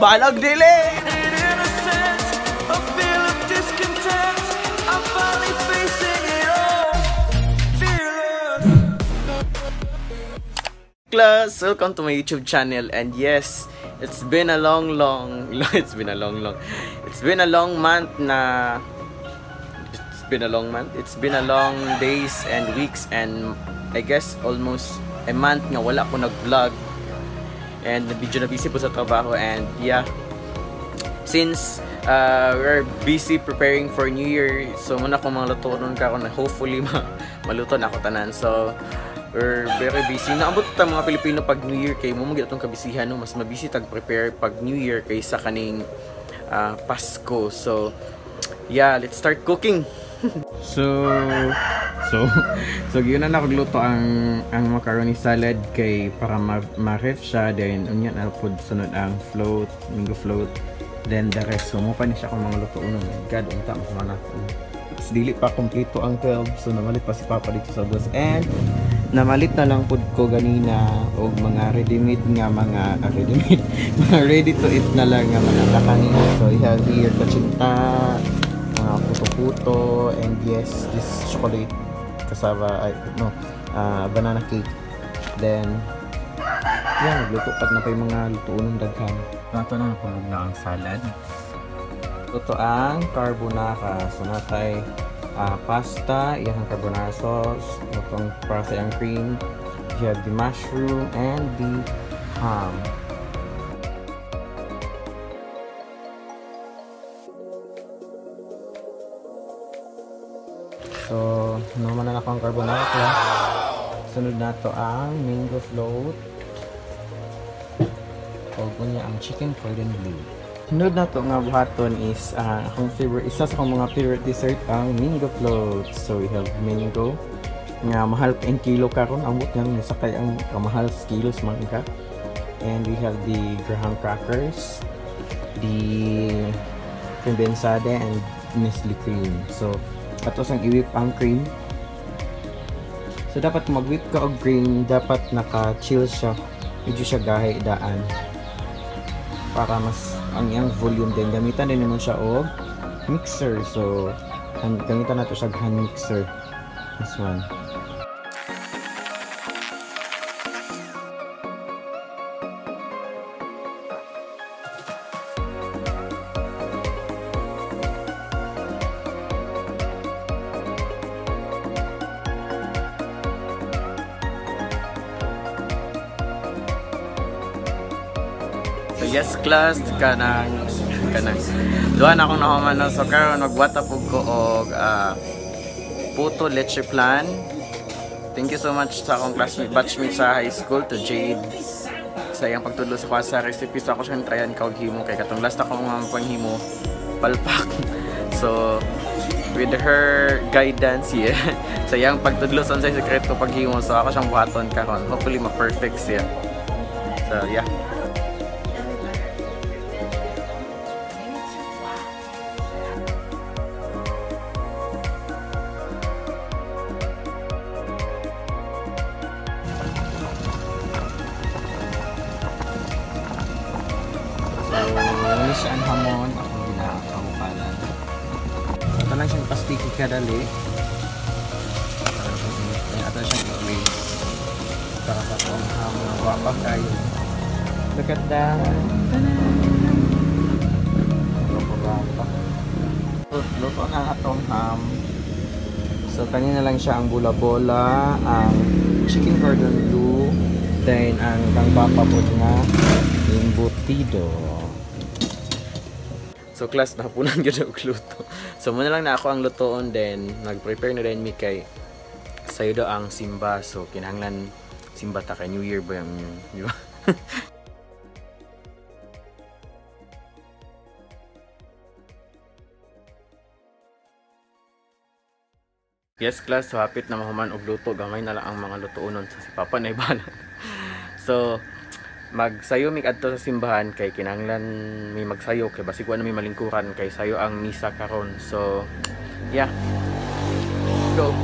Balag dili! Class, welcome to my YouTube channel, and yes, it's been a long month It's been a long days and weeks, and I guess almost a month nga wala ako nag-vlog, and medyo na busy po sa trabaho. And yeah, since we're busy preparing for New Year, so muna akong mga luto nun ka ako na hopefully maluto na ako tanan. So we're very busy. Naabot ta mga Pilipino pag New Year kay mo magid atong kabisihan, no? Mas mabisi tag prepare pag New Year kaysa kaning Pasko. So yeah, let's start cooking. so yun na nakagluto ang macaroni salad kay para ma-ref siya, then unya na pud sunod ang float, mango float, then the rest. So mo pa ni siya kung mga luto uno. God, unta mo na. Dili pa kompleto ang 12, so namalit pa si Papa dito sa bus, and namalit na lang pud ko ganina og mga ready-made nga mga ready to eat na lang nga mga kakanin. So I have here kachinta, mga puto-puto, and yes, this chocolate cassava, banana cake. Then yan, nagluto pat na pa yung mga lutuon ng daghan. Nato na napulog na ang salad. Ito ang carbonara. So natay pasta, iyang carbonara sauce, itong para sa iyang cream. You have the mushroom and the ham. So naman na ako ang carbonara class. Sunod na to ang mango float. O kunya ang chicken cordon bleu. Sunod na to nga buhaton is akong favorite, isa sa akong mga favorite dessert ang mango float. So we have mango nga mahal pa in kilo karon, ambot nga sa kay ang kamahal sa kilos man ka. And we have the graham crackers, the condensada, and Nestle cream. So ato sang i-whip ang cream. So dapat mag-whip ka og cream, dapat naka-chill siya, medyo siya gahi daan para mas ang iyang volume. Din gamitan din naman siya og mixer. So gamitan nato siya hand mixer, this one. So yes class, kanang duha na akong nahuman na. So karon nagwata pug ko og puto leche flan. Thank you so much sa akong classmate, batchmate sa high school, to Jade, sa iyang pagtudlo sa kwasa recipe. So ako siyang tryan kawag himo kay katong last akong panghimo palpak. So with her guidance, yeah, sa iyang pagtudlo sa unsay sekreto paghimo, so ako siyang buhaton karon. Hopefully ma-perfect siya. So yeah. Wala siya ang hamon, akong ginakamukalan. Ito lang siyang pastiki kadali. Ito siyang i-glaze. Para sa itong hamon na wapag kayo. Look at that! Luto na itong ham. So kanina lang siya ang bola-bola, ang chicken cordon bleu, then ang kang po nga embutido. So class, nahapunan yun ang luto. So muna lang na ako ang lutoon, then nag-prepare na rin mi kay sayo daw ang simba. So kinahanglan simba ta kay New Year ba yung, di ba? Yes class, so hapit na mahuman og luto. Gamay na lang ang mga lutoonon sa si Papa na ibala. So magsayo mi adto sa simbahan kay kinahanglan mi magsayo kay basig wa na mi malingkuran kay sayo ang misa karon. So yeah, go.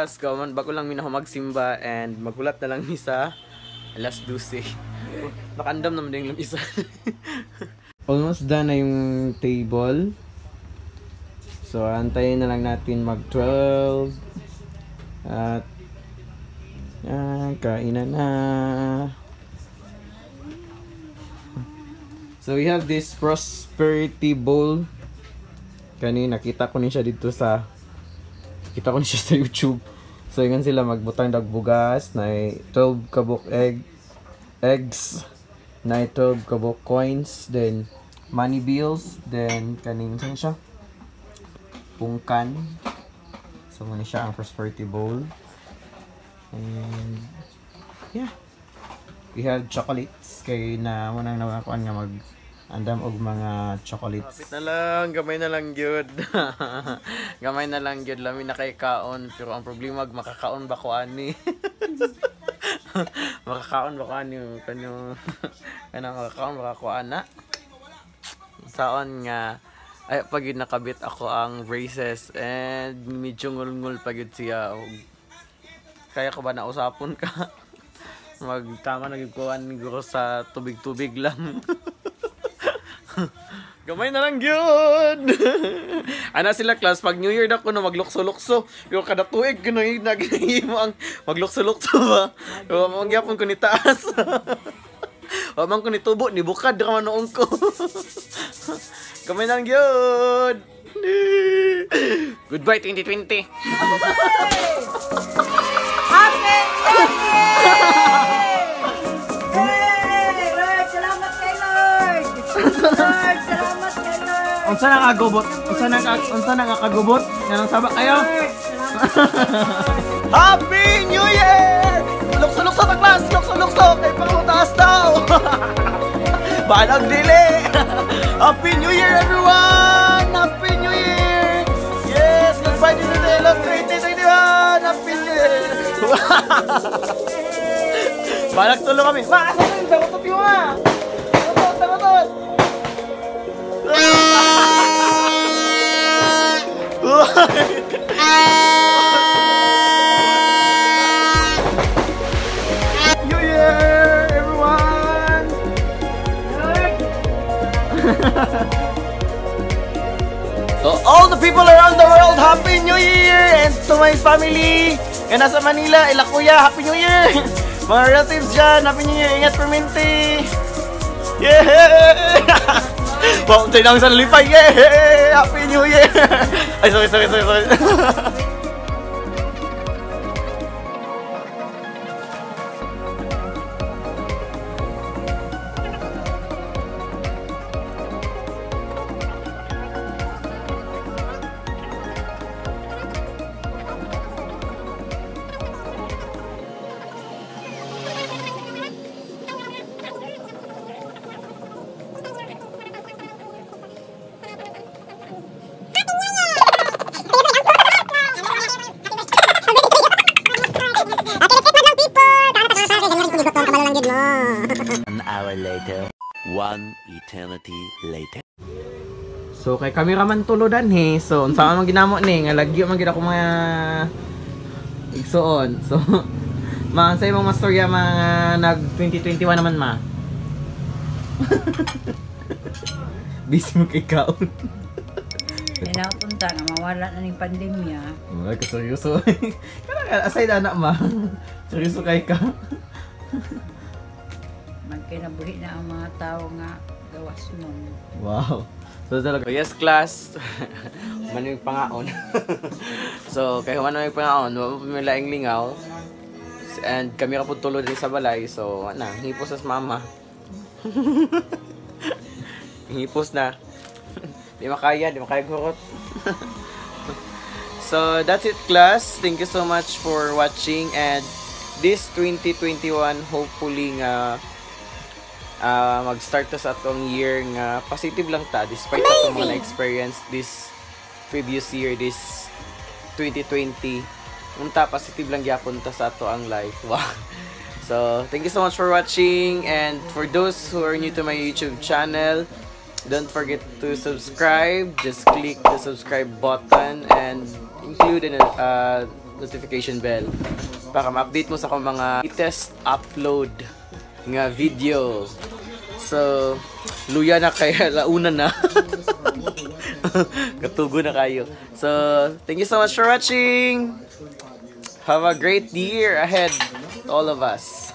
class, bago lang minaw magsimba and magulat na lang mi sa alas 12. Nakandam naman din yung isa. Almost done na yung table. So, antayin na lang natin mag 12. At kainan na. So, we have this prosperity bowl. Kanina, nakita ko niya dito sa YouTube. So, yun sila magbutang dagbugas na 12 kabok eggs, na 12 kabok coins, then money bills, then kanin siya pungkan. So, muna siya ang prosperity bowl. And yeah, we have chocolates kay na munang nawakuan nga andam og mga chocolates. Kapit na lang, gamay na lang gyud. Gamay na lang gyud, lami na kay kaon, pero ang problema makakaon ba ko ani? Makakaon ba ko ani kanyo? Makakaon ba ko ana? Saon nga ay pag yun nakabit ako ang braces and medyo ngul-ngul pag yun siya. Kaya ko ba nausapon ka? Magtama nagikuan siguro sa tubig-tubig lang. Gamay na lang yun. Ana sila class, pag New Year na ko na maglukso-lukso. Pero kada tuig ko na mo ang maglukso-lukso ba. Magyapon ko ni taas. Wamang ko ni tubo, ni bukad ka manoong ko. Gamay na lang yun. Goodbye 2020. Happy salamat kay Lord! Lord, salamat kay Lord! Unsa nang agubot? Unsa nang akagubot? Nanang sabak kayo? Happy New Year! Lukso-lukso ta class, lukso-lukso kay pangutaas daw. Balag dili. Happy New Year everyone! Happy New Year! Yes, goodbye to the Love 2021. Happy New Year! Balag tulo kami. Sabatot yung nga. Sabatot. New Year, everyone! To all the people around the world, Happy New Year! And to my family, yan nasa Manila, ila kuya, Happy New Year! Mga relatives dyan, Happy New Year! Ingat perminti! Yeah! Wow, tayo lang sa nalipay! Yeah! Happy New Year! Ay, sorry. An hour later, 1 eternity later. So kay cameraman tulodan he. So unsa man ginamo ni nga lagyo man gid ako mga igsuon. So maansay mong mastorya mga nag 2021 naman ma. Busy mo kay kaon. Pinapunta nga mawala na ning pandemya. Ay, seryoso. Aside anak ma. Seryoso kay ka. Magkinabuhi na ang mga tao nga gawas mo. Wow. So talaga. Yes class. Manong pangaon. So kay manong pangaon, may laing lingaw. And kami ra pud tulo din sa balay. So ana, hipos sa mama. Hipos na. Di makaya gurot. So that's it class. Thank you so much for watching, and this 2021 hopefully nga mag-start ta sa atong year nga positive lang ta despite atong mga na-experience this previous year, this 2020. Unta positive lang gyapon ta sa ato ang life. Wow. So, thank you so much for watching, and for those who are new to my YouTube channel, Don't forget to subscribe. Just click the subscribe button and include a notification bell para ma-update mo sa akong mga latest upload nga video. So, luya na kaya launa na. Katugo na kayo. So, thank you so much for watching. Have a great year ahead, all of us.